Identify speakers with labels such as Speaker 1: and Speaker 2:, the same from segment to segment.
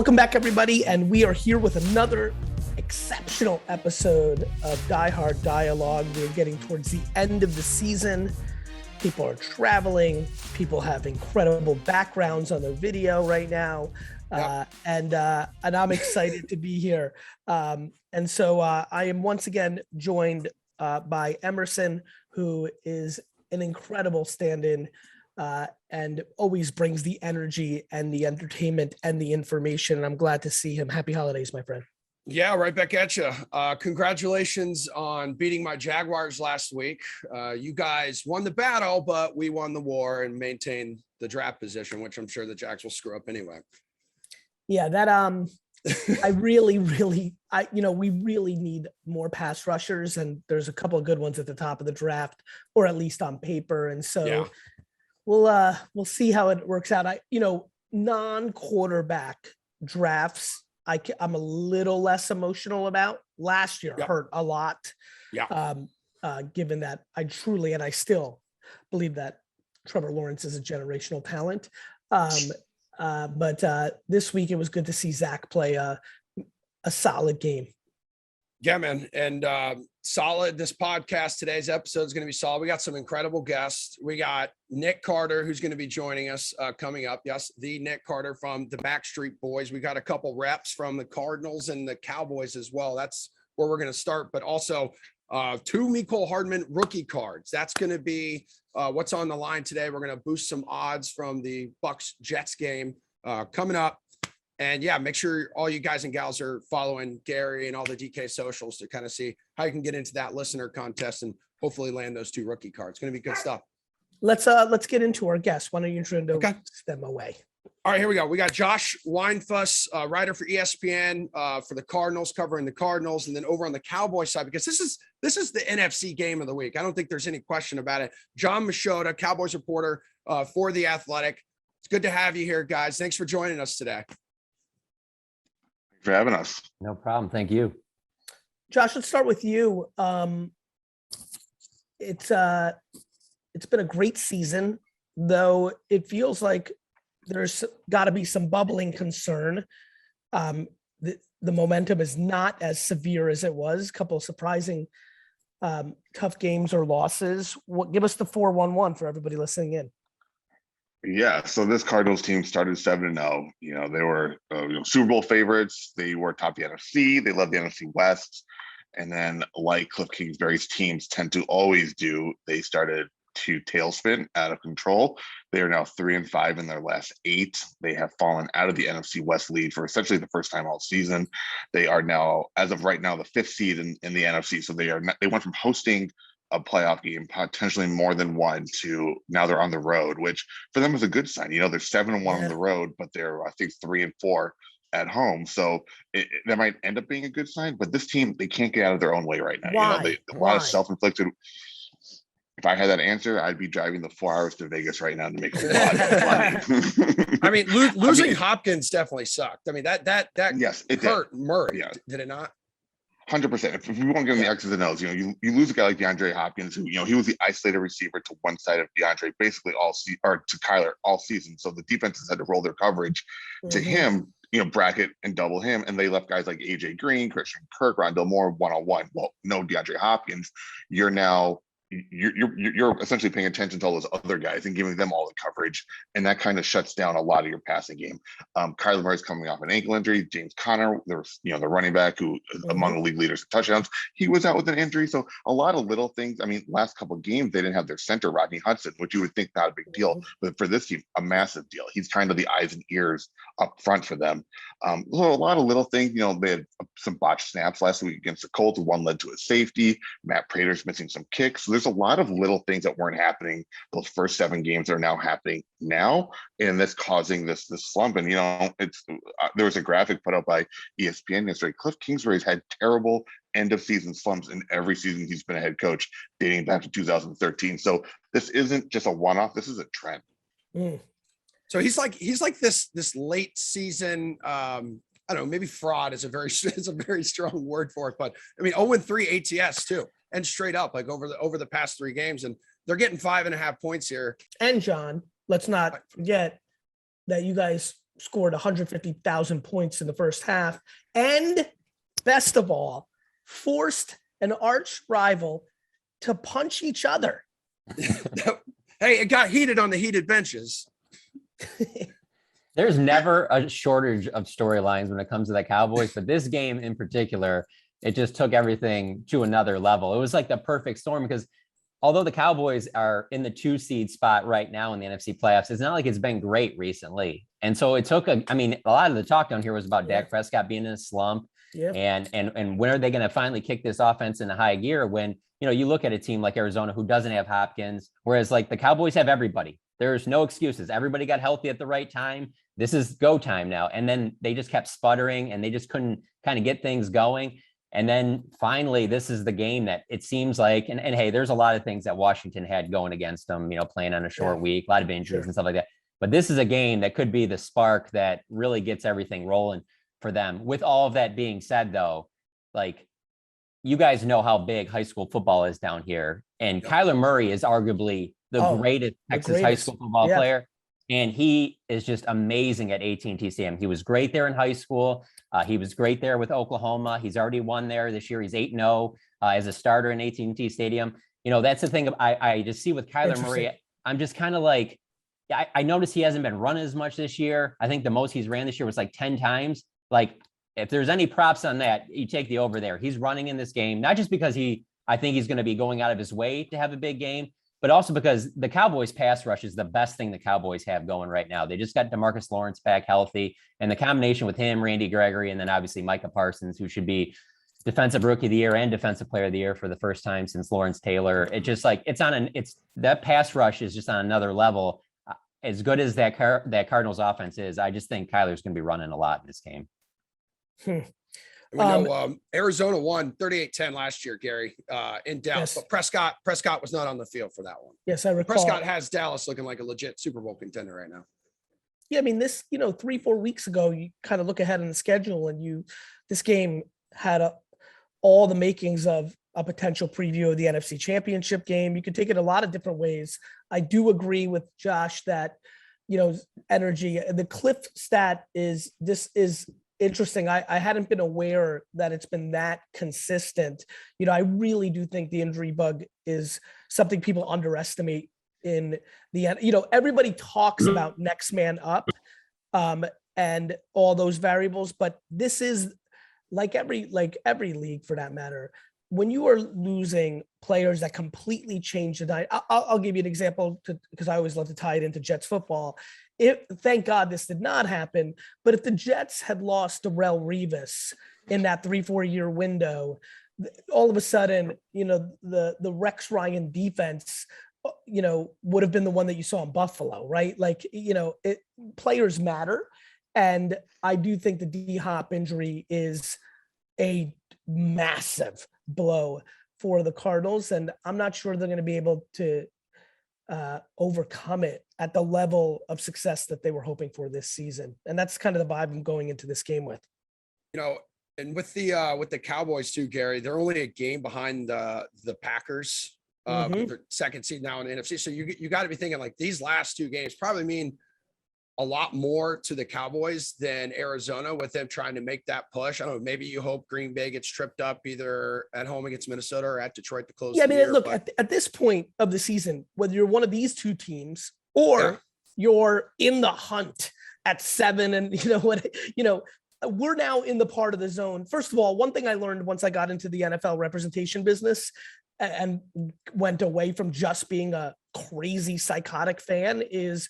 Speaker 1: Welcome back, everybody, and we are here with another exceptional episode of Die Hard Dialogue. We're getting towards the end of the season. People are traveling. People have incredible backgrounds on their video right now, and I'm excited to be here. And so I am once again joined by Emerson, who is an incredible stand-in. And always brings the energy and the entertainment and the information. And I'm glad to see him. Happy holidays, my friend.
Speaker 2: Yeah, right back at you. Congratulations on beating my Jaguars last week. You guys won the battle, but we won the war and maintained the draft position, which I'm sure the Jags will screw up anyway.
Speaker 1: Yeah, that we really need more pass rushers, and there's a couple of good ones at the top of the draft, or at least on paper. And so yeah. We'll see how it works out. Non-quarterback drafts, I'm a little less emotional about. Last year hurt a lot. Yeah. Given that I still believe that Trevor Lawrence is a generational talent. But this week it was good to see Zach play a solid game.
Speaker 2: Yeah, man. And solid. This podcast, today's episode is going to be solid. We got some incredible guests. We got Nick Carter, who's going to be joining us coming up. Yes, the Nick Carter from the Backstreet Boys. We got a couple reps from the Cardinals and the Cowboys as well. That's where we're going to start. But also 2 Mecole Hardman rookie cards. That's going to be what's on the line today. We're going to boost some odds from the Bucs Jets game coming up. And yeah, make sure all you guys and gals are following Gary and all the DK socials to kind of see how you can get into that listener contest and hopefully land those 2 rookie cards. It's going to be good stuff.
Speaker 1: Let's get into our guests. Why don't you introduce them away?
Speaker 2: All right, here we go. We got Josh Weinfuss, writer for ESPN for the Cardinals, covering the Cardinals, and then over on the Cowboy side, because this is the NFC game of the week. I don't think there's any question about it. Jon Machota, Cowboys reporter for The Athletic. It's good to have you here, guys. Thanks for joining us today.
Speaker 3: For having us.
Speaker 4: No problem. Thank you.
Speaker 1: Josh, let's start with you. It's been a great season, though it feels like there's got to be some bubbling concern. The momentum is not as severe as it was. A couple of surprising tough games or losses. Give us the 4-1-1 for everybody listening in.
Speaker 3: Yeah, so this Cardinals team started 7-0. They were Super Bowl favorites. They were top of the NFC. They led the NFC West. And then, like Cliff Kingsbury's teams tend to always do, they started to tailspin out of control. They are now 3-5 in their last 8. They have fallen out of the NFC West lead for essentially the first time all season. They are now, as of right now, the 5th seed in the NFC. So they went from hosting a playoff game, potentially more than one, to now they're on the road, which for them is a good sign. They're 7-1 on the road, but they're, I think, 3-4 at home. So that might end up being a good sign, but this team, they can't get out of their own way right now.
Speaker 1: Why?
Speaker 3: A lot of self-inflicted. If I had that answer, I'd be driving the 4 hours to Vegas right now to make a lot of money.
Speaker 2: I mean, losing Hopkins definitely sucked. I mean, that
Speaker 3: yes, it
Speaker 2: hurt Murray.
Speaker 3: Yeah.
Speaker 2: Did it not?
Speaker 3: 100%. If we won't get in the X's and O's, you lose a guy like DeAndre Hopkins, who he was the isolated receiver to one side of DeAndre basically or to Kyler all season. So the defenses had to roll their coverage to him, bracket and double him, and they left guys like AJ Green, Christian Kirk, Rondale Moore one-on-one. Well, no DeAndre Hopkins. You're essentially paying attention to all those other guys and giving them all the coverage, and that kind of shuts down a lot of your passing game. Kyler Murray's coming off an ankle injury. James Conner, the running back who is among the league leaders in touchdowns, he was out with an injury. So a lot of little things. I mean, last couple of games they didn't have their center Rodney Hudson, which you would think not a big deal, but for this team, a massive deal. He's kind of the eyes and ears up front for them. So a lot of little things. They had some botched snaps last week against the Colts. One led to a safety. Matt Prater's missing some kicks. So there's a lot of little things that weren't happening those first 7 games are now happening now, and that's causing this slump. And there was a graphic put out by ESPN yesterday. Cliff Kingsbury's had terrible end of season slumps in every season he's been a head coach, dating back to 2013. So this isn't just a one-off. This is a trend.
Speaker 2: So he's like this late season. I don't know, maybe fraud is a very strong word for it, but I mean 0-3 ATS too. And straight up, like over the past 3 games, and they're getting 5.5 points here.
Speaker 1: And John, let's not forget that you guys scored 150,000 points in the first half, and best of all, forced an arch rival to punch each other.
Speaker 2: Hey, it got heated on the heated benches.
Speaker 4: There's never a shortage of storylines when it comes to the Cowboys, but this game in particular, it just took everything to another level. It was like the perfect storm because although the Cowboys are in the 2 seed spot right now in the NFC playoffs, it's not like it's been great recently. And so it took a lot of the talk down here was about Dak Prescott being in a slump.
Speaker 1: Yeah.
Speaker 4: And when are they going to finally kick this offense into high gear when, you look at a team like Arizona who doesn't have Hopkins, whereas like the Cowboys have everybody. There's no excuses. Everybody got healthy at the right time. This is go time now. And then they just kept sputtering and they just couldn't kind of get things going. And then finally, this is the game that it seems like, and hey, there's a lot of things that Washington had going against them, playing on a short week, a lot of injuries and stuff like that. But this is a game that could be the spark that really gets everything rolling for them. With all of that being said, though, like you guys know how big high school football is down here. And Kyler Murray is arguably the greatest Texas high school football player. And he is just amazing at AT&T Stadium. He was great there in high school. He was great there with Oklahoma. He's already won there this year. He's 8-0 as a starter in AT&T Stadium. That's the thing I just see with Kyler Murray. I'm just kind of like, I noticed he hasn't been running as much this year. I think the most he's ran this year was like 10 times. Like if there's any props on that, you take the over there. He's running in this game, not just because I think he's going to be going out of his way to have a big game, but also because the Cowboys pass rush is the best thing the Cowboys have going right now. They just got DeMarcus Lawrence back healthy, and the combination with him, Randy Gregory, and then obviously Micah Parsons, who should be defensive rookie of the year and defensive player of the year for the first time since Lawrence Taylor. It just like that pass rush is just on another level. As good as that Cardinals offense is, I just think Kyler's going to be running a lot in this game.
Speaker 2: We know Arizona won 38-10 last year, Gary, in Dallas, but Prescott was not on the field for that one.
Speaker 1: Yes, I recall.
Speaker 2: Prescott has Dallas looking like a legit Super Bowl contender right now.
Speaker 1: Yeah, I mean, this, 3-4 weeks ago, you kind of look ahead in the schedule and this game had all the makings of a potential preview of the NFC Championship game. You could take it a lot of different ways. I do agree with Josh that, energy, the cliff stat is interesting. I hadn't been aware that it's been that consistent. I really do think the injury bug is something people underestimate in the end. Everybody talks about next man up and all those variables, but this is like every league for that matter. When you are losing players that completely change the night, I'll give you an example because I always love to tie it into Jets football. Thank God this did not happen, but if the Jets had lost Darrelle Revis in that 3-4 year window, all of a sudden, the Rex Ryan defense, would have been the one that you saw in Buffalo, right? Like, players matter. And I do think the D-Hop injury is a massive blow for the Cardinals. And I'm not sure they're going to be able to overcome it at the level of success that they were hoping for this season. And that's kind of the vibe I'm going into this game with.
Speaker 2: And with the Cowboys too, Gary, they're only a game behind the Packers. Their second seed now in the NFC. So you got to be thinking like these last 2 games probably mean a lot more to the Cowboys than Arizona with them trying to make that push. I don't know. Maybe you hope Green Bay gets tripped up either at home against Minnesota or at Detroit to close.
Speaker 1: Yeah, I mean, look, at this point of the season, whether you're one of these 2 teams or you're in the hunt at 7 and we're now in the part of the zone. First of all, one thing I learned once I got into the NFL representation business and went away from just being a crazy psychotic fan is,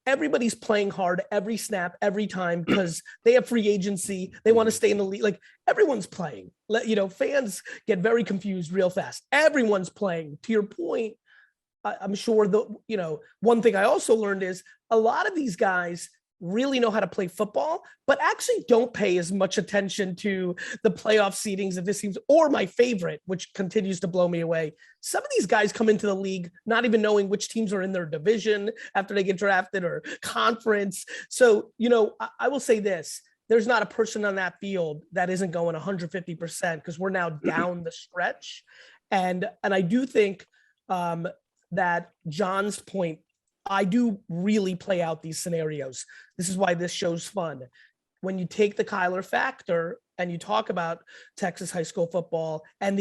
Speaker 1: everybody's playing hard every snap, every time because they have free agency. They want to stay in the league. Like everyone's playing. Fans get very confused real fast. Everyone's playing. To your point, I'm sure one thing I also learned is a lot of these guys really know how to play football, but actually don't pay as much attention to the playoff seedings of this team, or my favorite, which continues to blow me away. Some of these guys come into the league not even knowing which teams are in their division after they get drafted or conference. So, I will say this, there's not a person on that field that isn't going 150% because we're now down the stretch. And I do think that John's point I do really play out these scenarios. This is why this show's fun. When you take the Kyler factor and you talk about Texas high school football and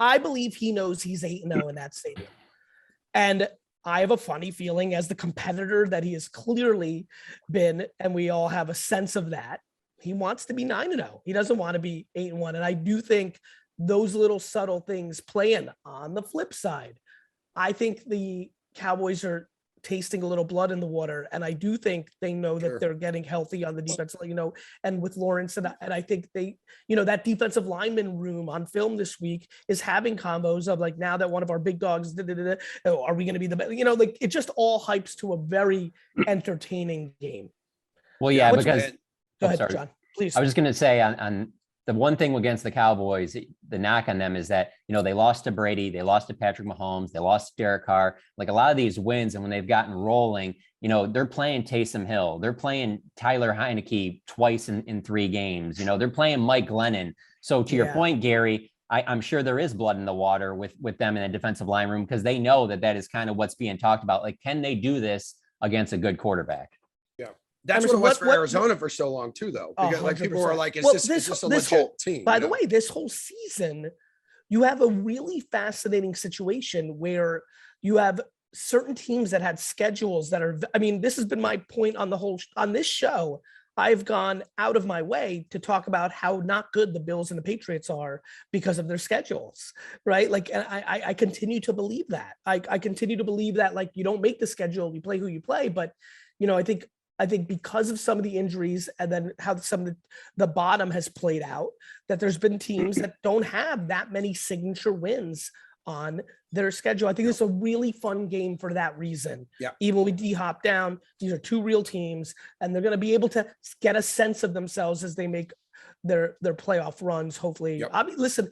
Speaker 1: I believe he knows he's 8-0 in that stadium. And I have a funny feeling as the competitor that he has clearly been, and we all have a sense of that. He wants to be 9-0. He doesn't want to be 8-1. And I do think those little subtle things play in. On the flip side, I think the Cowboys are tasting a little blood in the water. And I do think they know that they're getting healthy on the defense, and with Lawrence. And I think they, that defensive lineman room on film this week is having combos of like, now that one of our big dogs, are we going to be the best? It just all hypes to a very entertaining game.
Speaker 4: Well, yeah, because
Speaker 1: go ahead, John, please.
Speaker 4: I was just going to say on the one thing against the Cowboys, the knock on them is that, they lost to Brady, they lost to Patrick Mahomes, they lost to Derek Carr, like a lot of these wins. And when they've gotten rolling, they're playing Taysom Hill, they're playing Tyler Heineke twice in 3 games, they're playing Mike Glennon. So to your point, Gary, I'm sure there is blood in the water with them in the defensive line room, because they know that is kind of what's being talked about. Like, can they do this against a good quarterback?
Speaker 2: That's what it was for Arizona for so long too, though. Because like people were like, is this a legit team?
Speaker 1: By the way, this whole season, you have a really fascinating situation where you have certain teams that had schedules that are, this has been my point on this show. I've gone out of my way to talk about how not good the Bills and the Patriots are because of their schedules, right? Like, and I continue to believe that. I continue to believe that, like, you don't make the schedule, you play who you play. But, I think because of some of the injuries and then how some of the bottom has played out, that there's been teams that don't have that many signature wins on their schedule. I think it's a really fun game for that reason.
Speaker 2: Yeah.
Speaker 1: Even with D-Hop down, these are 2 real teams, and they're going to be able to get a sense of themselves as they make their playoff runs, hopefully.
Speaker 2: Yep.
Speaker 1: Listen,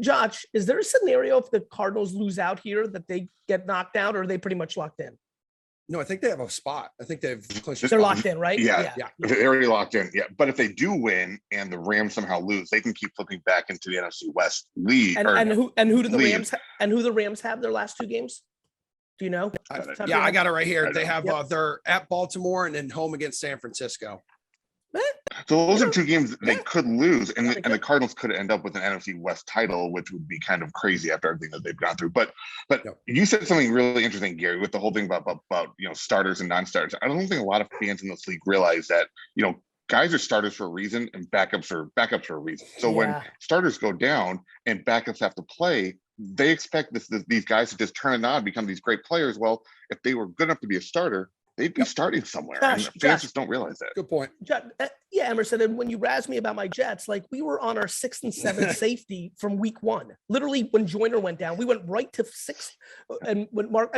Speaker 1: Josh, is there a scenario if the Cardinals lose out here that they get knocked out, or are they pretty much locked in?
Speaker 2: No, I think they have a spot. I think they've clinched.
Speaker 1: They're locked in, right?
Speaker 3: Yeah. They're already locked in. Yeah. But if they do win and the Rams somehow lose, they can keep flipping back into the NFC West lead.
Speaker 1: And who do the Rams and who the Rams have their last 2 games? Do you know?
Speaker 2: I got it right here. They have they're at Baltimore and then home against San Francisco.
Speaker 3: So those are 2 games they could lose, and the Cardinals could end up with an NFC West title, which would be kind of crazy after everything that they've gone through. But you said something really interesting, Gary, with the whole thing about starters and non-starters. I don't think a lot of fans in this league realize that guys are starters for a reason and backups are for a reason. So when starters go down and backups have to play, they expect these guys to just turn it on, become these great players. Well, if they were good enough to be a starter, they'd be starting somewhere. And fans just don't realize that.
Speaker 2: Good point.
Speaker 1: Yeah, Emerson. And when you razz me about my Jets, like, we were on our 6th and 7th safety from week 1. Literally, when Joyner went down, we went right to 6th. And when Mark,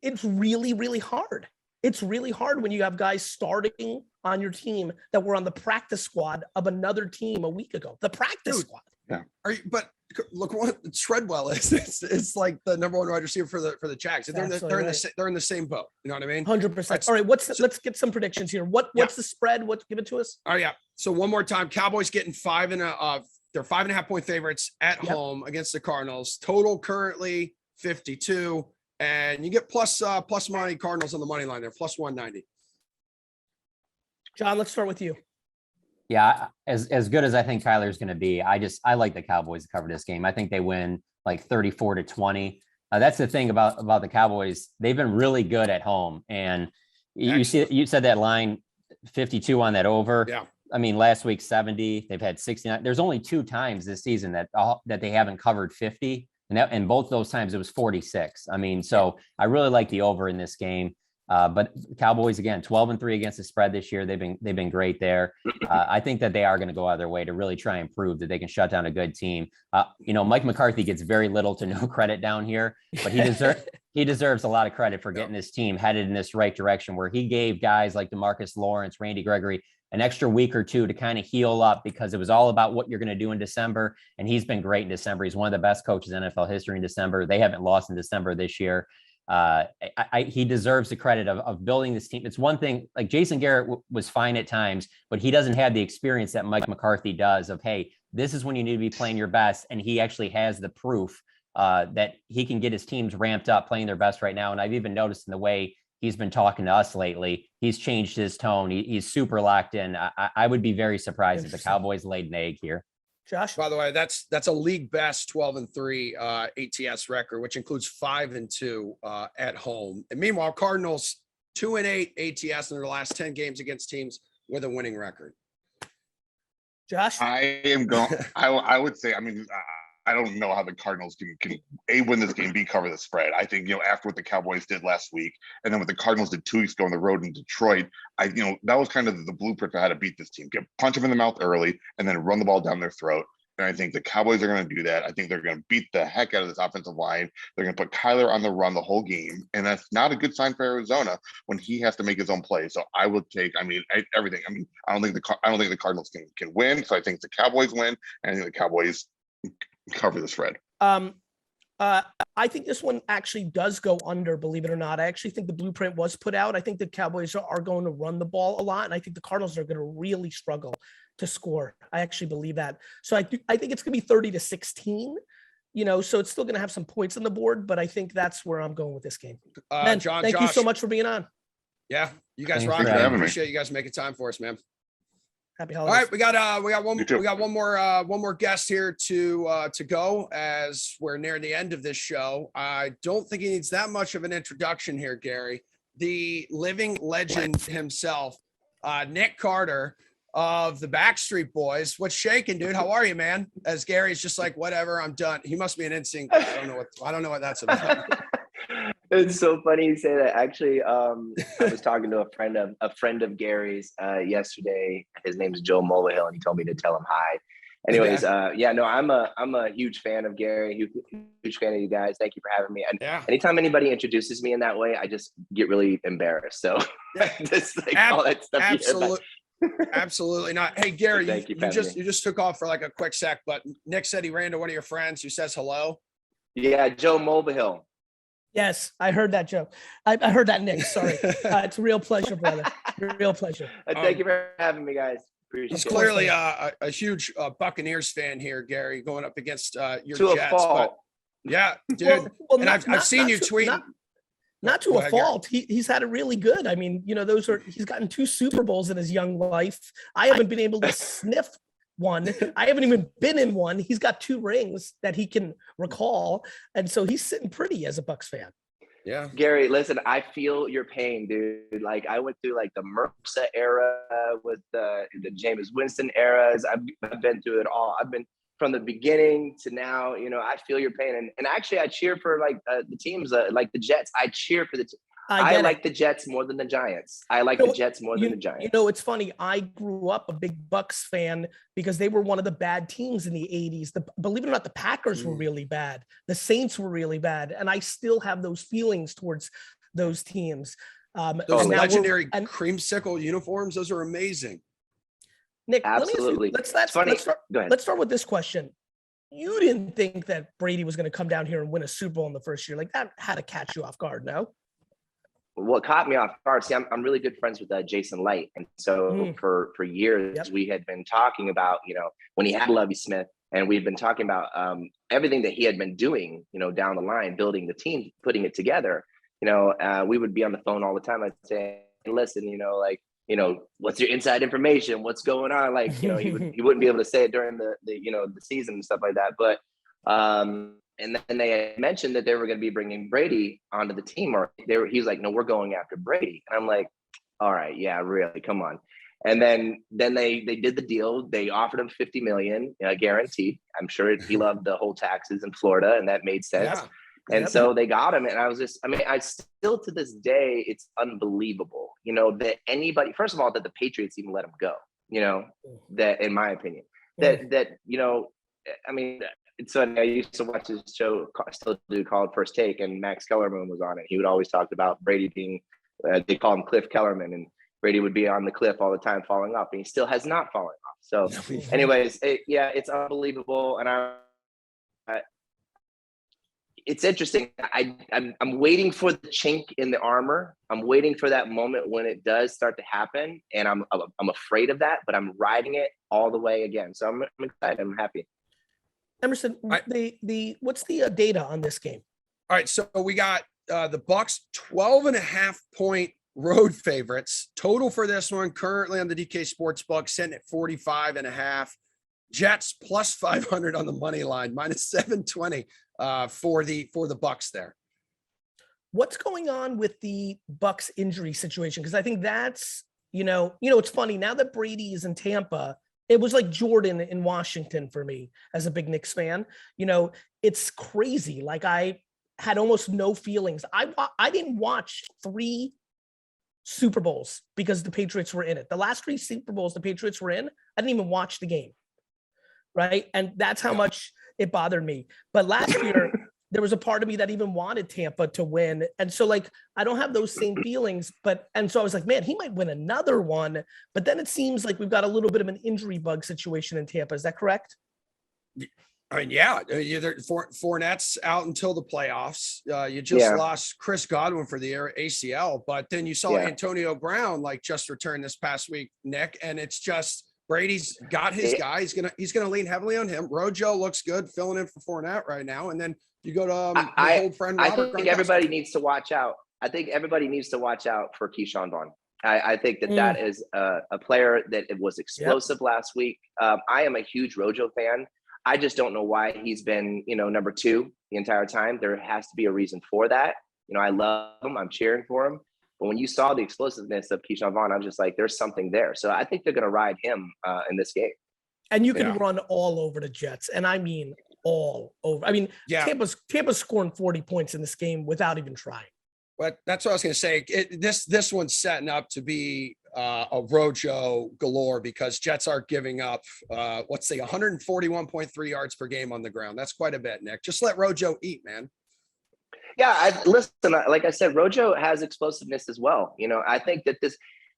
Speaker 1: it's really, really hard. It's really hard when you have guys starting on your team that were on the practice squad of another team a week ago. The practice squad.
Speaker 3: Yeah.
Speaker 2: But look what Treadwell is. It's like the number 1 wide receiver for the Jags. They're in the same boat. You know what I mean?
Speaker 1: 100%. All right. Let's get some predictions here. What's the spread? Give it to us.
Speaker 2: Oh yeah. So one more time, Cowboys getting they're 5.5 point favorites at home against the Cardinals. Total currently 52, and you get plus money Cardinals on the money line there, plus 190.
Speaker 1: John, let's start with you.
Speaker 4: Yeah, as good as I think Kyler's going to be, I like the Cowboys to cover this game. I think they win like 34-20. That's the thing about the Cowboys. They've been really good at home, and you said that line 52 on that over.
Speaker 2: Yeah.
Speaker 4: Last week 70. They've had 69. There's only 2 times this season that they haven't covered 50, and both those times it was 46. So I really like the over in this game. But Cowboys, again, 12-3 against the spread this year. They've been great there. I think that they are going to go out of their way to really try and prove that they can shut down a good team. Mike McCarthy gets very little to no credit down here, but he deserves a lot of credit for getting this team headed in this right direction, where he gave guys like DeMarcus Lawrence, Randy Gregory, an extra week or 2 to kind of heal up, because it was all about what you're going to do in December. And he's been great in December. He's one of the best coaches in NFL history in December. They haven't lost in December this year. He deserves the credit of building this team. It's one thing, like Jason Garrett was fine at times, but he doesn't have the experience that Mike McCarthy does of, hey, this is when you need to be playing your best. And he actually has the proof that he can get his teams ramped up, playing their best right now. And I've even noticed in the way he's been talking to us lately, he's changed his tone. He's super locked in. I would be very surprised if the Cowboys laid an egg here.
Speaker 1: Josh?
Speaker 2: By the way, that's a league best 12-3 ATS record, which includes 5-2 at home. And meanwhile, Cardinals 2-8 ATS in their last 10 games against teams with a winning record.
Speaker 1: Josh?
Speaker 3: I am going. I would say. I mean, I don't know how the Cardinals can A, win this game, B, cover the spread. I think, after what the Cowboys did last week, and then what the Cardinals did 2 weeks ago on the road in Detroit, that was kind of the blueprint for how to beat this team. Punch them in the mouth early and then run the ball down their throat. And I think the Cowboys are going to do that. I think they're going to beat the heck out of this offensive line. They're going to put Kyler on the run the whole game. And that's not a good sign for Arizona when he has to make his own play. So I would take, everything. I don't think the Cardinals can win. So I think the Cowboys win. And I think the Cowboys cover the spread.
Speaker 1: I think this one actually does go under, believe it or not. I actually think the blueprint was put out. I think the Cowboys are going to run the ball a lot, and I think the Cardinals are going to really struggle to score. I actually believe that. So I think it's going to be 30-16. So it's still going to have some points on the board, but I think that's where I'm going with this game. Ben, thank you so much for being on.
Speaker 2: Yeah, you guys
Speaker 4: Thanks
Speaker 2: rock.
Speaker 4: for
Speaker 2: I
Speaker 4: having
Speaker 2: appreciate you guys making time for us, man.
Speaker 1: Happy
Speaker 2: All
Speaker 1: holidays.
Speaker 2: right, we got one more guest here to go as we're near the end of this show. I don't think he needs that much of an introduction here, Gary. The living legend himself, Nick Carter of the Backstreet Boys. What's shaking, dude? How are you, man? As Gary's just like, whatever, I'm done. He must be an NSYNC. I don't know what that's about.
Speaker 5: It's so funny you say that. Actually, I was talking to a friend of Gary's yesterday. His name is Joe Mulvihill, and he told me to tell him hi. Anyways, I'm a huge fan of Gary, huge fan of you guys. Thank you for having me. And anytime anybody introduces me in that way, I just get really embarrassed. So just all that stuff.
Speaker 2: Absolutely not. Hey, Gary,
Speaker 5: Thank you
Speaker 2: just took off for like a quick sec, but Nick said he ran to one of your friends who says hello.
Speaker 5: Yeah, Joe Mulvihill.
Speaker 1: Yes, I heard that, Joe. I heard that, Nick. Sorry. It's a real pleasure, brother. Real pleasure.
Speaker 5: Thank you for having me, guys. Appreciate
Speaker 2: He's
Speaker 5: it.
Speaker 2: clearly a huge Buccaneers fan here, Gary, going up against your
Speaker 5: to
Speaker 2: Jets.
Speaker 5: a fault.
Speaker 2: But yeah, dude.
Speaker 1: Well,
Speaker 2: and I've seen you tweeting.
Speaker 1: Not to a fault. He's had it really good. I mean, he's gotten 2 Super Bowls in his young life. I haven't been able to sniff one. I haven't even been in one. He's got 2 rings that he can recall. And so he's sitting pretty as a Bucs fan.
Speaker 2: Yeah.
Speaker 5: Gary, listen, I feel your pain, dude. Like I went through like the Mercer era with the Jameis Winston eras. I've been through it all. I've been from the beginning to now, I feel your pain. And actually I cheer for like the teams like the Jets. I cheer for the I like the Jets more than the Giants. I like the Jets more than the Giants.
Speaker 1: It's funny. I grew up a big Bucs fan because they were one of the bad teams in the 80s. Believe it or not, the Packers were really bad. The Saints were really bad. And I still have those feelings towards those teams.
Speaker 2: Those legendary creamsicle uniforms, those are amazing.
Speaker 1: Nick,
Speaker 5: absolutely.
Speaker 1: Let's start with this question. You didn't think that Brady was going to come down here and win a Super Bowl in the first year. Like that had to catch you off guard, no?
Speaker 5: What caught me off guard, see, I'm really good friends with Jason Light. And so for years, we had been talking about, when he had Lovie Smith, and we've been talking about everything that he had been doing, down the line, building the team, putting it together. We would be on the phone all the time. I'd say, listen, what's your inside information? What's going on? Like, he wouldn't be able to say it during the season and stuff like that. But, and then they had mentioned that they were going to be bringing Brady onto the team, he was like, no, we're going after Brady. And I'm like, all right, yeah, really, come on. And then they did the deal. They offered him $50 million guaranteed. I'm sure he loved the whole taxes in Florida, and that made sense. Yeah. And so they got him. And I was I still to this day, it's unbelievable, that anybody, first of all, that the Patriots even let him go, that in my opinion, so I used to watch this show, still do, called First Take, and Max Kellerman was on it. He would always talk about Brady being, they call him Cliff Kellerman, and Brady would be on the cliff all the time falling off, and he still has not fallen off. So anyways, it's unbelievable. And it's interesting. I'm waiting for the chink in the armor. I'm waiting for that moment when it does start to happen. And I'm afraid of that, but I'm riding it all the way again. So I'm excited. I'm happy.
Speaker 1: Emerson, what's the data on this game?
Speaker 2: All right, so we got the Bucs 12.5-point road favorites. Total for this one currently on the DK Sportsbook sitting at 45.5. Jets plus 500 on the money line, minus 720 for the Bucs there.
Speaker 1: What's going on with the Bucs injury situation? Because I think that's, it's funny now that Brady is in Tampa. It was like Jordan in Washington for me as a big Knicks fan. It's crazy. Like I had almost no feelings. I didn't watch 3 Super Bowls because the Patriots were in it. The last 3 Super Bowls the Patriots were in, I didn't even watch the game. Right. And that's how much it bothered me. But last year, there was a part of me that even wanted Tampa to win. And so I don't have those same feelings, and so I was like, man, he might win another one. But then it seems like we've got a little bit of an injury bug situation in Tampa. Is that correct?
Speaker 2: I mean, yeah, Fournette's out until the playoffs. You just lost Chris Godwin for the ACL, but then you saw Antonio Brown just returned this past week, Nick, and it's just Brady's got his guy. He's gonna lean heavily on him. Rojo looks good, filling in for Fournette right now, and then you go to his old friend Robert.
Speaker 5: I think everybody needs to watch out. I think everybody needs to watch out for Keyshawn Vaughn. I think that is a player that was explosive last week. I am a huge Rojo fan. I just don't know why he's been, number 2 the entire time. There has to be a reason for that. I love him. I'm cheering for him. But when you saw the explosiveness of Keyshawn Vaughn, I'm just like, there's something there. So I think they're going to ride him in this game.
Speaker 1: And you can run all over the Jets. And I mean, all over. I mean, Tampa's scoring 40 points in this game without even trying.
Speaker 2: But that's what I was going to say. This one's setting up to be a Rojo galore because Jets are giving up, 141.3 yards per game on the ground. That's quite a bit, Nick. Just let Rojo eat, man.
Speaker 5: Yeah, listen, like I said, Rojo has explosiveness as well. I think that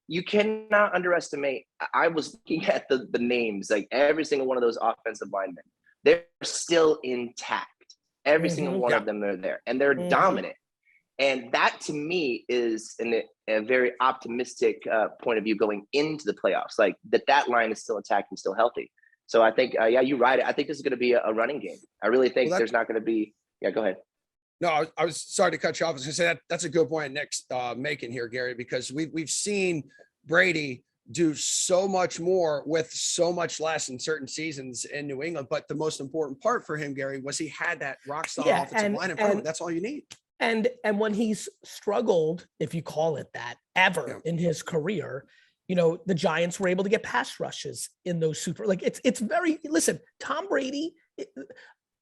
Speaker 5: you cannot underestimate. I was looking at the names, like every single one of those offensive linemen. They're still intact. Every single one of them are there, and they're dominant. And that, to me, is a very optimistic point of view going into the playoffs, like that line is still intact and still healthy. So I think, you're right. I think this is going to be a running game. I really think there's not going to be – go ahead.
Speaker 2: No, I was sorry to cut you off. I was going to say that's a good point Nick's making here, Gary, because we've seen Brady do so much more with so much less in certain seasons in New England. But the most important part for him, Gary, was he had that rock solid offensive line in front of him. That's all you need.
Speaker 1: And when he's struggled, if you call it that, ever in his career, the Giants were able to get pass rushes in those it's very, listen, Tom Brady,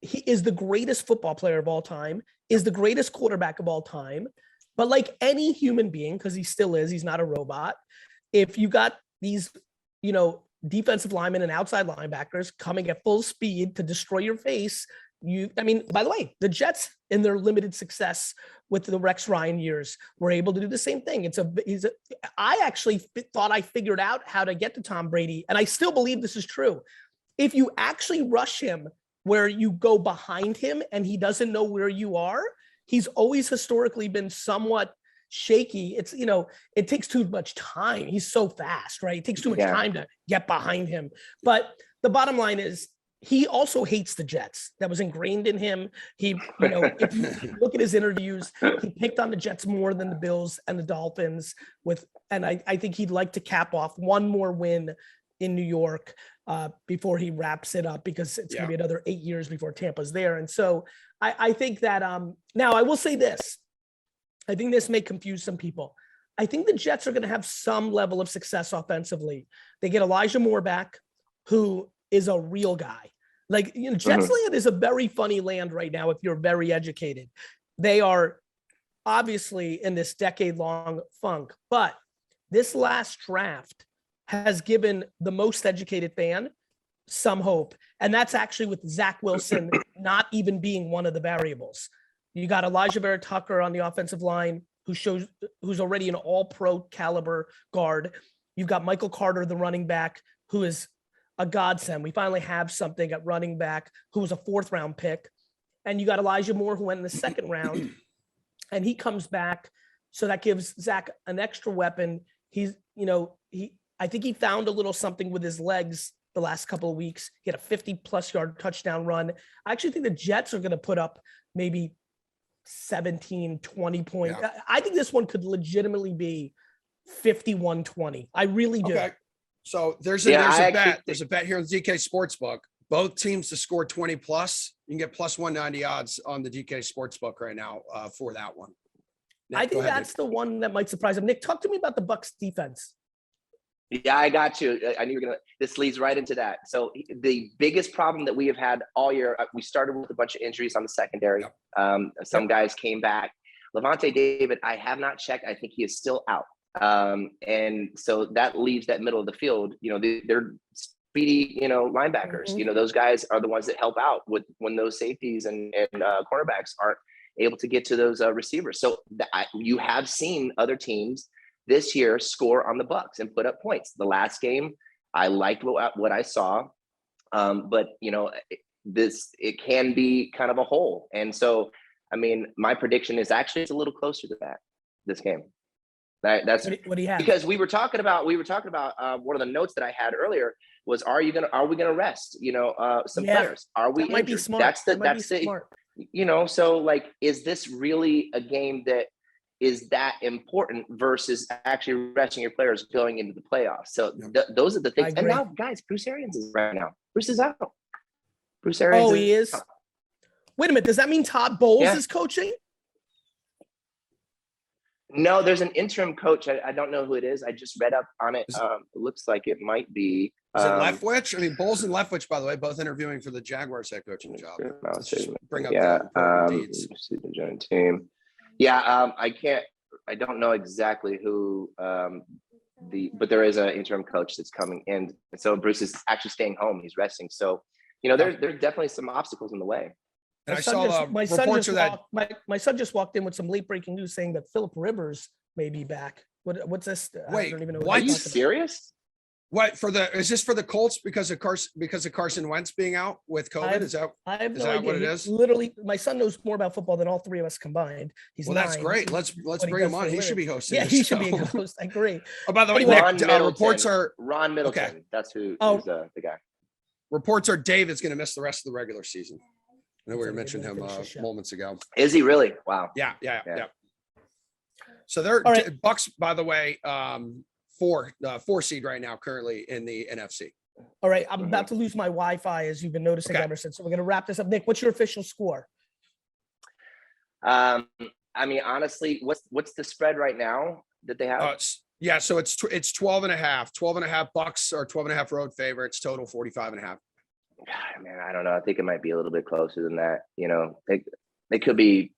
Speaker 1: he is the greatest football player of all time, is the greatest quarterback of all time. But like any human being, because he still is, he's not a robot. If you got these, defensive linemen and outside linebackers coming at full speed to destroy your face, by the way, the Jets in their limited success with the Rex Ryan years were able to do the same thing. I actually thought I figured out how to get to Tom Brady, and I still believe this is true. If you actually rush him where you go behind him and he doesn't know where you are, he's always historically been somewhat shaky. It's, it takes too much time. He's so fast, right? It takes too much time to get behind him. But the bottom line is he also hates the Jets. That was ingrained in him. He, if you look at his interviews, he picked on the Jets more than the Bills and the Dolphins and I think he'd like to cap off one more win in New York before he wraps it up, because it's going to be another 8 years before Tampa's there. And so I think that now I will say this. I think this may confuse some people. I think the Jets are going to have some level of success offensively. They get Elijah Moore back, who is a real guy. Jets land is a very funny land right now if you're very educated. They are obviously in this decade-long funk, but this last draft has given the most educated fan some hope. And that's actually with Zach Wilson not even being one of the variables. You got Elijah Vera Tucker on the offensive line, who's already an all-pro caliber guard. You've got Michael Carter, the running back, who is a godsend. We finally have something at running back, who was a 4th-round pick. And you got Elijah Moore, who went in the 2nd round, and he comes back. So that gives Zach an extra weapon. I think he found a little something with his legs the last couple of weeks. He had a 50-plus yard touchdown run. I actually think the Jets are going to put up maybe 17, 20 points.
Speaker 2: Yeah.
Speaker 1: I think this one could legitimately be 51-20. I really do.
Speaker 2: Okay. So there's a bet here on DK Sportsbook. Both teams to score 20 plus. You can get plus 190 odds on the DK Sportsbook right now for that one. Nick,
Speaker 1: I think that's the one that might surprise him. Nick, talk to me about the Bucs defense.
Speaker 5: Yeah, I got you. I knew you were this leads right into that. So the biggest problem that we have had all year, we started with a bunch of injuries on the secondary.
Speaker 2: Yep.
Speaker 5: Some guys came back. Levante David, I have not checked. I think he is still out. And so that leaves that middle of the field. They're speedy, linebackers.
Speaker 1: Mm-hmm.
Speaker 5: Those guys are the ones that help out with when those safeties and cornerbacks aren't able to get to those receivers. So you have seen other teams this year score on the Bucs and put up points. The last game, I liked what I saw, but it can be kind of a hole. And so, my prediction is actually it's a little closer to that this game. That's
Speaker 1: what do you have?
Speaker 5: Because we were talking about one of the notes that I had earlier was are we gonna rest some players? Are we
Speaker 1: that might be smart. Smart.
Speaker 5: So like, is this really a game that is that important versus actually resting your players going into the playoffs? So those are the things. And now, guys, Bruce Arians is right now. Bruce is out. Bruce Arians.
Speaker 1: Oh, he is. Wait a minute. Does that mean Todd Bowles is coaching?
Speaker 5: No, there's an interim coach. I don't know who it is. I just read up on it. It looks like it might be.
Speaker 2: Is it Leftwich? Bowles and Leftwich, by the way, both interviewing for the Jaguars head coaching job. Bring up
Speaker 5: the joint team. Yeah, I don't know exactly who but there is an interim coach that's coming in. And so Bruce is actually staying home. He's resting. So, there's definitely some obstacles in the way.
Speaker 2: And my
Speaker 1: son just walked in with some late breaking news saying that Philip Rivers may be back. What's this?
Speaker 2: Wait,
Speaker 1: I don't even know.
Speaker 5: Are you serious?
Speaker 2: What is this for the Colts because of Carson Wentz being out with COVID? Is that what it is?
Speaker 1: Literally, my son knows more about football than all three of us combined.
Speaker 2: That's great. Let's bring him on. He should be hosting.
Speaker 1: Yeah, he should be a host. I agree.
Speaker 2: Oh, by the way, reports are
Speaker 5: Ron Middleton.
Speaker 2: Okay.
Speaker 5: That's who is the guy.
Speaker 2: Reports are David's going to miss the rest of the regular season. I know we mentioned him moments ago.
Speaker 5: Is he really? Wow.
Speaker 2: Yeah. So they're Bucs, by the way, 4 seed right now, currently in the NFC.
Speaker 1: All right, I'm about to lose my Wi-Fi, as you've been noticing, Emerson. So we're going to wrap this up. Nick, what's your official score?
Speaker 5: Honestly, what's the spread right now that they have?
Speaker 2: So it's 12 and a half. 12 and a half. Bucs are 12 and a half road favorites. Total 45 and a half.
Speaker 5: God, man, I don't know. I think it might be a little bit closer than that. They could be.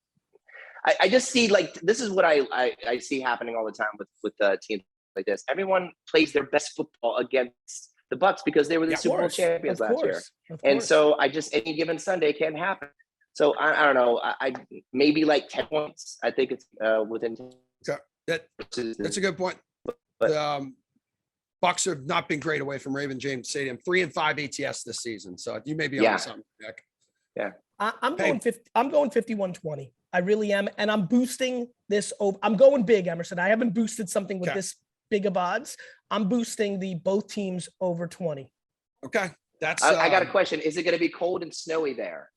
Speaker 5: I just see this is what I see happening all the time with teams like this. Everyone plays their best football against the Bucs because they were the Super Bowl champions last year. And so any given Sunday can happen. So I don't know. I maybe 10 points. I think it's within 10.
Speaker 2: Okay. That's a good point.
Speaker 5: But
Speaker 2: Bucs have not been great away from Raymond James Stadium. 3-5 ATS this season. So you may be on something, Nick.
Speaker 5: Yeah.
Speaker 1: I'm going 51-20. I really am. And I'm boosting this over. I'm going big, Emerson. I haven't boosted something with this big of odds. I'm boosting both teams over 20.
Speaker 2: Okay.
Speaker 5: I got a question. Is it going to be cold and snowy there?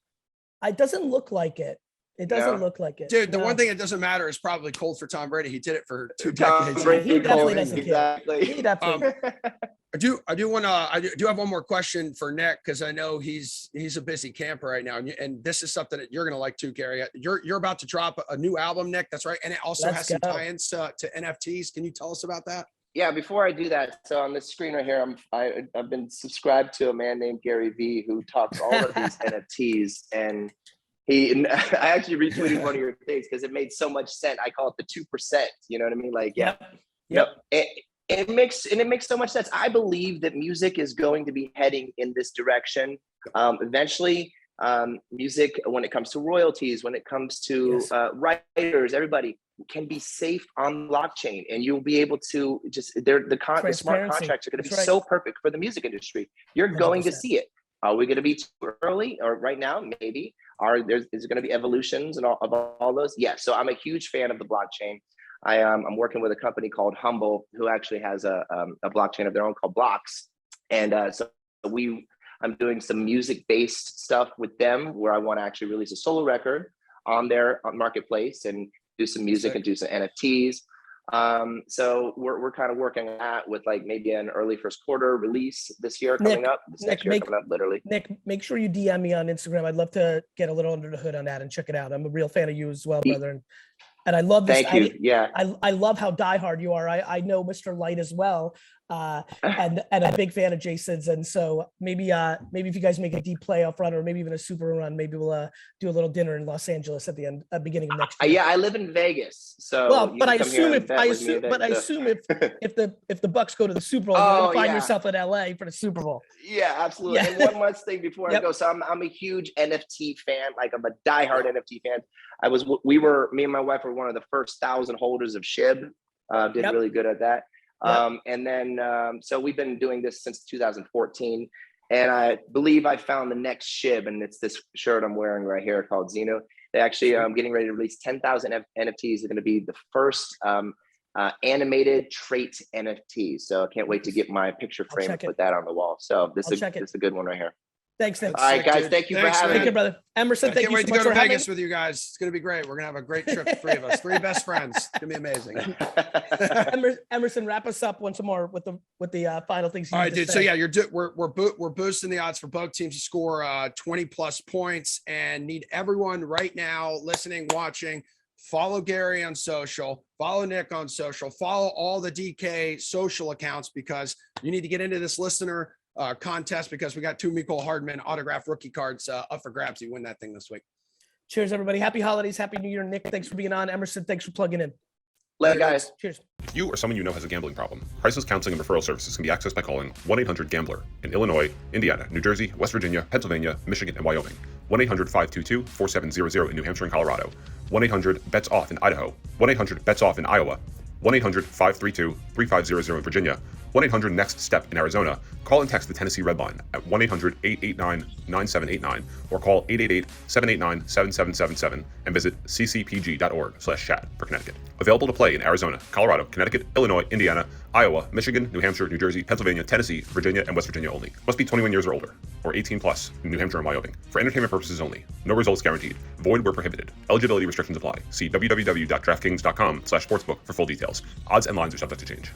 Speaker 1: It doesn't look like it. It doesn't look like it.
Speaker 2: Dude, the one thing that doesn't matter is probably cold for Tom Brady. He did it for 2 decades.
Speaker 1: He definitely doesn't care. He definitely.
Speaker 2: I do have one more question for Nick, because I know he's a busy camper right now, and this is something that you're going to like too, Gary. You're about to drop a new album, Nick. That's right, and it also has some tie-ins to NFTs. Can you tell us about that?
Speaker 5: Yeah, before I do that, so on this screen right here, I've been subscribed to a man named GaryVee who talks all of these NFTs, and I actually retweeted one of your things because it made so much sense. I call it the 2%. You know what I mean? Yep. It makes so much sense. I believe that music is going to be heading in this direction. Eventually, music, when it comes to royalties, when it comes to writers, everybody can be safe on blockchain, and you'll be able to the smart contracts are going to be so perfect for the music industry. You're 100%. Going to see it. Are we going to be too early, or right now? Maybe. Is going to be evolutions and all those? Yes. So I'm a huge fan of the blockchain. I'm working with a company called Humble, who actually has a blockchain of their own called Blocks. And so I'm doing some music-based stuff with them where I want to actually release a solo record on their marketplace and do some music and do some NFTs. So we're kind of working on that with like maybe an early first quarter release this year coming up. Literally.
Speaker 1: Nick, make sure you DM me on Instagram. I'd love to get a little under the hood on that and check it out. I'm a real fan of you as well, brother. And I love this.
Speaker 5: Thank you. Yeah.
Speaker 1: I love how diehard you are. I know Mr. Light as well. And a big fan of Jason's. And so maybe if you guys make a deep playoff run or maybe even a super run, maybe we'll do a little dinner in Los Angeles at the beginning of next year.
Speaker 5: Yeah, I live in Vegas. So
Speaker 1: I assume if the Bucs go to the Super Bowl, you're gonna find yourself in LA for the Super Bowl.
Speaker 5: Yeah, absolutely. Yeah. And one last thing before I go. So I'm a huge NFT fan. Like I'm a diehard NFT fan. Me and my wife were one of the first 1,000 holders of SHIB. Did really good at that. And then, so we've been doing this since 2014, and I believe I found the next SHIB, and it's this shirt I'm wearing right here called Zeno. They actually, getting ready to release 10,000 NFTs. Are going to be the first animated trait NFT. So I can't wait to get my picture frame and put that on the wall. So this is a good one right here.
Speaker 1: Thanks, Nick.
Speaker 5: All right, guys. Thank you for having me.
Speaker 1: Thank you, brother. Emerson, thank you so much for having me.
Speaker 2: I can't wait to go to Vegas with you guys. It's going to be great. We're going to have a great trip, the three of us. Three best friends. It's going to be amazing.
Speaker 1: Emerson, wrap us up once more with the final things.
Speaker 2: All right, dude. So yeah, we're boosting the odds for both teams to score 20 plus points, and need everyone right now listening, watching. Follow Gary on social, follow Nick on social, follow all the DK social accounts, because you need to get into this listener contest, because we got 2 Mecole Hardman autographed rookie cards up for grabs. You win that thing this week.
Speaker 1: Cheers, everybody. Happy holidays. Happy New Year. Nick, thanks for being on. Emerson, thanks for plugging in.
Speaker 5: Later, guys.
Speaker 1: Cheers.
Speaker 6: If you or someone you know has a gambling problem, Priceless Counseling and Referral Services can be accessed by calling 1-800-GAMBLER in Illinois, Indiana, New Jersey, West Virginia, Pennsylvania, Michigan, and Wyoming. 1-800-522-4700 in New Hampshire and Colorado. 1-800-BETS-OFF in Idaho. 1-800-BETS-OFF in Iowa. 1-800-532-3500 in Virginia. 1-800-NEXT-STEP in Arizona. Call and text the Tennessee Red Line at 1-800-889-9789 or call 888-789-7777 and visit ccpg.org/chat for Connecticut. Available to play in Arizona, Colorado, Connecticut, Illinois, Indiana, Iowa, Michigan, New Hampshire, New Jersey, Pennsylvania, Tennessee, Virginia, and West Virginia only. Must be 21 years or older or 18 plus in New Hampshire and Wyoming. For entertainment purposes only. No results guaranteed. Void where prohibited. Eligibility restrictions apply. See www.draftkings.com/sportsbook for full details. Odds and lines are subject to change.